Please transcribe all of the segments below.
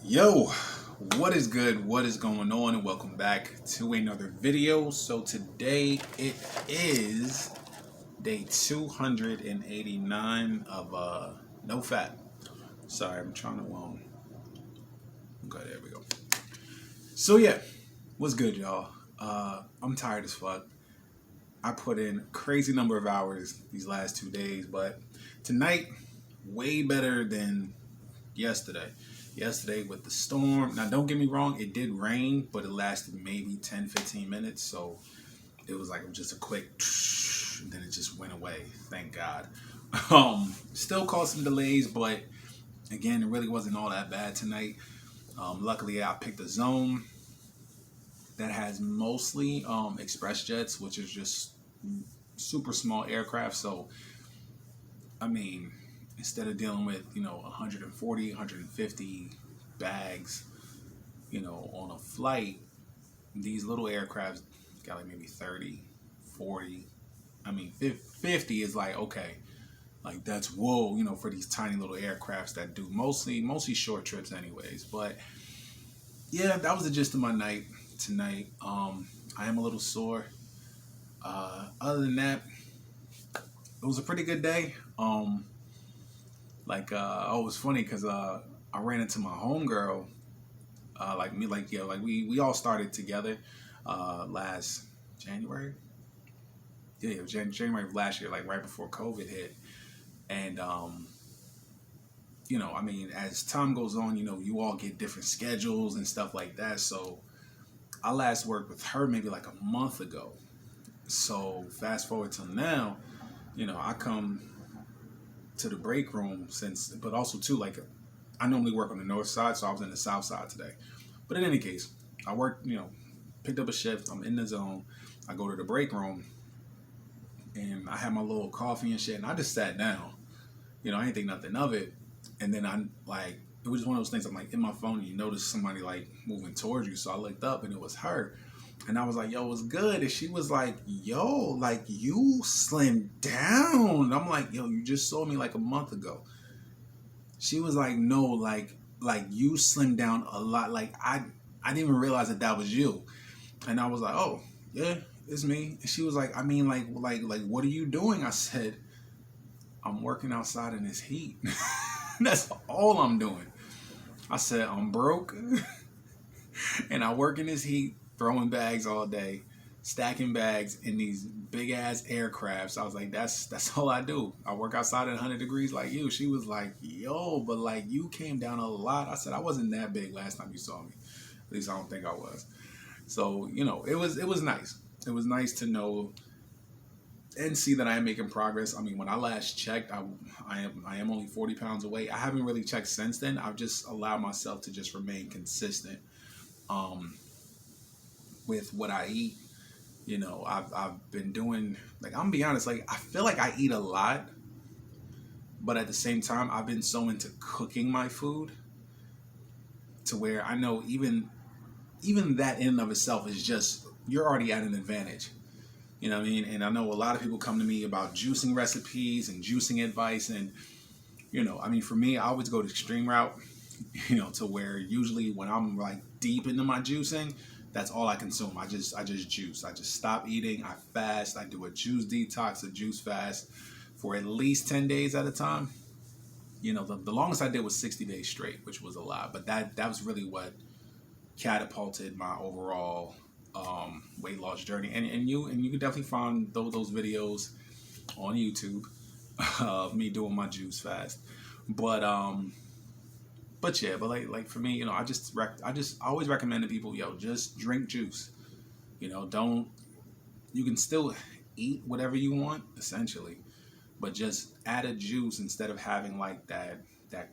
Yo, what is good? What is going on? And welcome back to another video. So today it is day 289 of NoFap. Sorry, I'm trying to okay, there we go. So yeah, what's good, y'all? I'm tired as fuck. I put in a crazy number of hours these last 2 days, but tonight way better than yesterday. Yesterday with the storm. Now, don't get me wrong, it did rain, but it lasted maybe 10-15 minutes. So it was like just a quick, and then it just went away. Thank God. Still caused some delays, but again, it really wasn't all that bad tonight. Luckily, I picked a zone that has mostly express jets, which is just super small aircraft. So, I mean, instead of dealing with 140 150 bags on a flight, these little aircrafts got like maybe 30 40. I mean 50 is like, okay, like that's whoa, for these tiny little aircrafts that do mostly short trips anyways. But yeah, that was the gist of my night tonight. I am a little sore. Other than that, it was a pretty good day. It was funny because I ran into my homegirl. We all started together last January. Yeah, it was January of last year, like right before COVID hit. And as time goes on, you all get different schedules and stuff like that. So I last worked with her maybe like a month ago. So fast forward till now, I come to the break room but also too, like, I normally work on the north side, so I was in the south side today. But in any case, I worked, picked up a shift. I'm in the zone. I go to the break room, and I had my little coffee and shit, and I just sat down. I didn't think nothing of it. And then it was just one of those things. I'm like in my phone, and you notice somebody like moving towards you. So I looked up, and it was her. And I was like, yo, what's good? And she was like, yo, like, you slimmed down. And I'm like, yo, you just saw me like a month ago. She was like, no, like you slimmed down a lot. Like, I didn't even realize that was you. And I was like, oh, yeah, it's me. And she was like, I mean, like, what are you doing? I said, I'm working outside in this heat. That's all I'm doing. I said, I'm broke. And I work in this heat, throwing bags all day, stacking bags in these big ass aircrafts. I was like, that's all I do. I work outside at 100 degrees like you. She was like, yo, but like you came down a lot. I said, I wasn't that big last time you saw me. At least I don't think I was. So, it was nice. It was nice to know and see that I am making progress. I mean, when I last checked, I am only 40 pounds away. I haven't really checked since then. I've just allowed myself to just remain consistent with what I eat. I've been doing, like, I'm gonna be honest, like, I feel like I eat a lot, but at the same time, I've been so into cooking my food to where I know even that in and of itself is just, you're already at an advantage. You know what I mean? And I know a lot of people come to me about juicing recipes and juicing advice. And, for me, I always go the extreme route, to where usually when I'm like deep into my juicing, that's all I consume. I just juice. I just stop eating. I fast. I do a juice detox, a juice fast for at least 10 days at a time. The longest I did was 60 days straight, which was a lot. But that was really what catapulted my overall weight loss journey. And you can definitely find those videos on YouTube of me doing my juice fast. But for me, I always recommend to people, yo, just drink juice. You can still eat whatever you want essentially, but just add a juice instead of having like that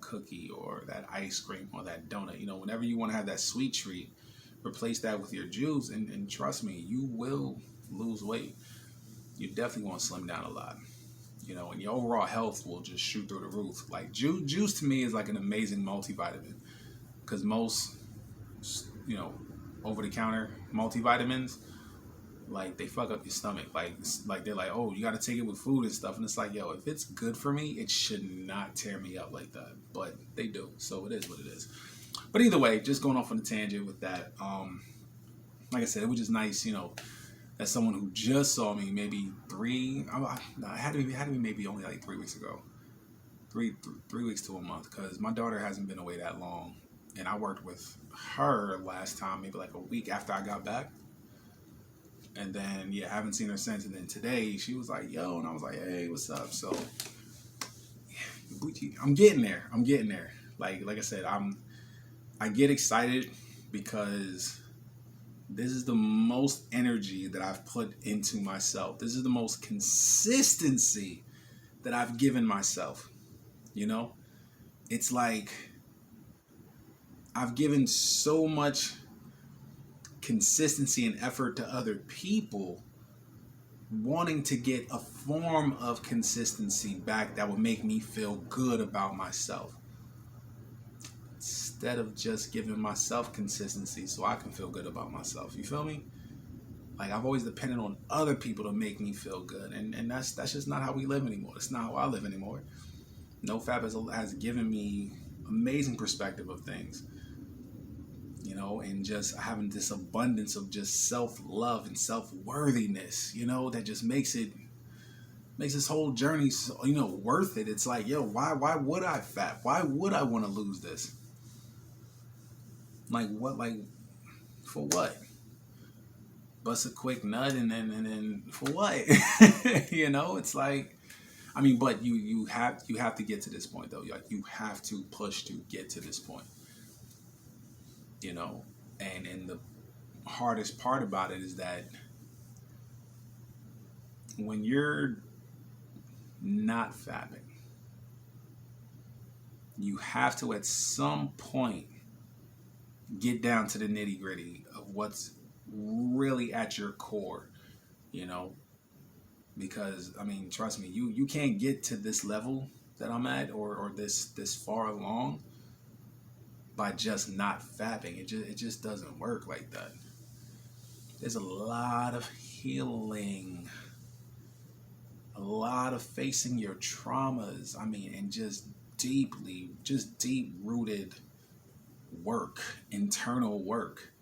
cookie or that ice cream or that donut. Whenever you want to have that sweet treat, replace that with your juice, and trust me, you will lose weight. You definitely want to slim down a lot. And your overall health will just shoot through the roof. Like juice to me is like an amazing multivitamin, because most, over-the-counter multivitamins, like, they fuck up your stomach. Like they're like, oh, you got to take it with food and stuff. And it's like, yo, if it's good for me, it should not tear me up like that. But they do. So it is what it is. But either way, just going off on a tangent with that. Like I said, it was just nice, as someone who just saw me maybe it had to be maybe only like 3 weeks ago, 3 weeks to a month, because my daughter hasn't been away that long, and I worked with her last time maybe like a week after I got back, and then I haven't seen her since. And then today she was like, "Yo," and I was like, "Hey, what's up?" So I'm getting there. Like I said, I get excited because this is the most energy that I've put into myself. This is the most consistency that I've given myself. It's like I've given so much consistency and effort to other people, wanting to get a form of consistency back that would make me feel good about myself, instead of just giving myself consistency so I can feel good about myself. You feel me? Like, I've always depended on other people to make me feel good, and that's just not how we live anymore. It's not how I live anymore. NoFap has given me amazing perspective of things, and just having this abundance of just self-love and self-worthiness, that just makes this whole journey, worth it. It's like, why would I fap? Why would I want to lose this? Like, what? Like, for what? Bust a quick nut and then for what? It's like, but you have to get to this point though. Like, you have to push to get to this point. And the hardest part about it is that when you're not fapping, you have to at some point get down to the nitty gritty of what's really at your core, because trust me, you can't get to this level that I'm at or this far along by just not fapping. It just doesn't work like that. There's a lot of healing, a lot of facing your traumas, and just deep rooted work, internal work,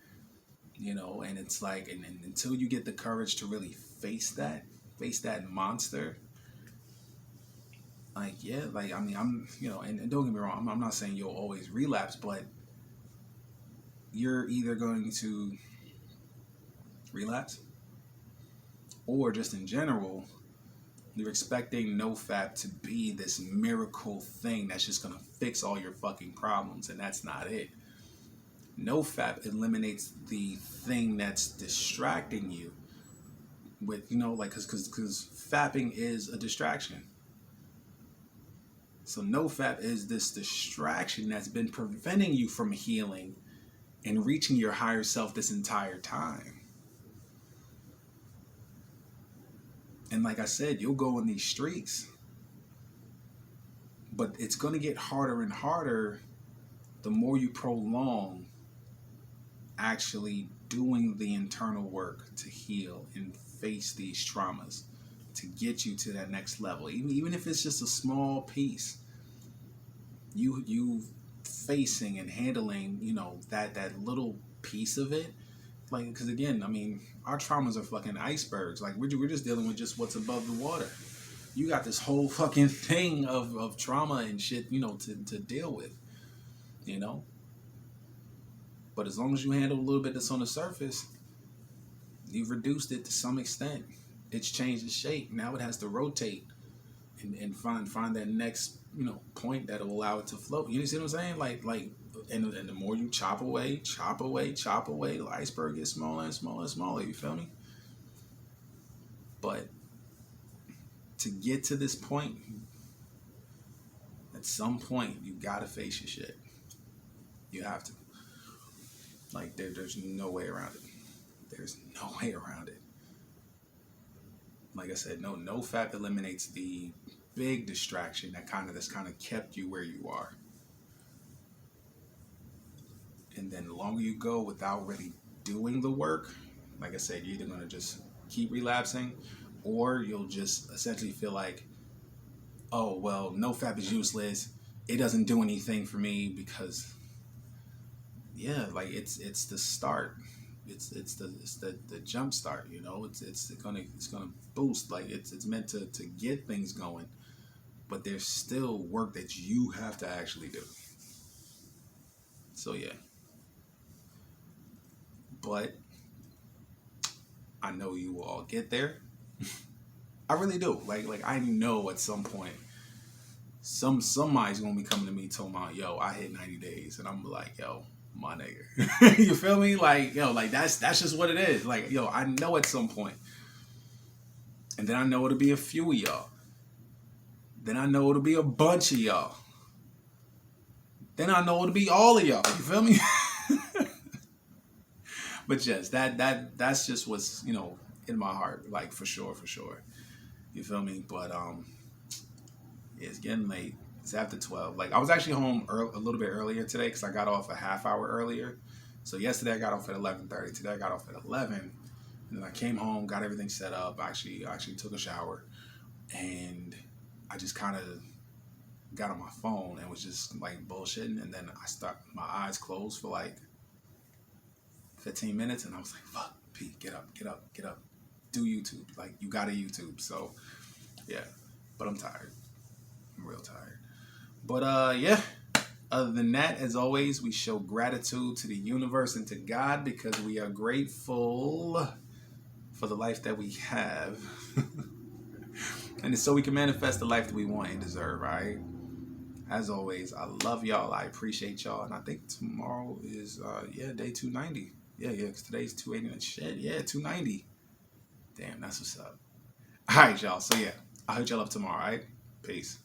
and it's like, and until you get the courage to really face that monster, I'm, and don't get me wrong, I'm not saying you'll always relapse, but you're either going to relapse, or just in general, you're expecting NoFap to be this miracle thing that's just gonna fix all your fucking problems, and that's not it. NoFap eliminates the thing that's distracting you with, because fapping is a distraction. So NoFap is this distraction that's been preventing you from healing and reaching your higher self this entire time. And like I said, you'll go on these streaks, but it's going to get harder and harder the more you prolong actually doing the internal work to heal and face these traumas, to get you to that next level. Even if it's just a small piece, you facing and handling, that little piece of it. Like, because again, our traumas are fucking icebergs. Like, we're just dealing with just what's above the water. You got this whole fucking thing of trauma and shit, to deal with, But as long as you handle a little bit that's on the surface, you've reduced it to some extent. It's changed its shape. Now it has to rotate and find that next, point that'll allow it to float. You see what I'm saying? Like, and the more you chop away, the iceberg gets smaller and smaller and smaller. You feel me? But to get to this point, at some point, you gotta face your shit. You have to. Like, there's no way around it. There's no way around it. Like I said, NoFap eliminates the big distraction that's kind of kept you where you are. And then the longer you go without really doing the work, like I said, you're either going to just keep relapsing, or you'll just essentially feel like, oh, well, NoFap is useless. It doesn't do anything for me because yeah, like it's the start. It's the jump start. You know, it's gonna boost. Like it's meant to get things going. But there's still work that you have to actually do. So yeah, but I know you will all get there. I really do. Like I know at some point, somebody's gonna be coming to me talking about, yo, I hit 90 days, and I'm like, yo, my nigga, you feel me? Like, yo, like that's just what it is. Like, yo, I know at some point, and then I know it'll be a few of y'all. Then I know it'll be a bunch of y'all. Then I know it'll be all of y'all. You feel me? But yes, that's just what's in my heart, like for sure, for sure. You feel me? But yeah, it's getting late. It's after 12. Like I was actually home a little bit earlier today because I got off a half hour earlier. So yesterday I got off at 11:30. Today I got off at 11, and then I came home, got everything set up. I actually took a shower, and I just kind of got on my phone and was just like bullshitting, and then my eyes closed for like 15 minutes, and I was like, fuck, Pete, get up, get up, get up. Do YouTube. Like, you got a YouTube. So, yeah. But I'm tired. I'm real tired. But, yeah. Other than that, as always, we show gratitude to the universe and to God because we are grateful for the life that we have. And it's so we can manifest the life that we want and deserve, right? As always, I love y'all. I appreciate y'all. And I think tomorrow is, day 290. Yeah, because today's 280. Shit, yeah, 290. Damn, that's what's up. All right, y'all. So, yeah, I'll hit y'all up tomorrow, all right? Peace.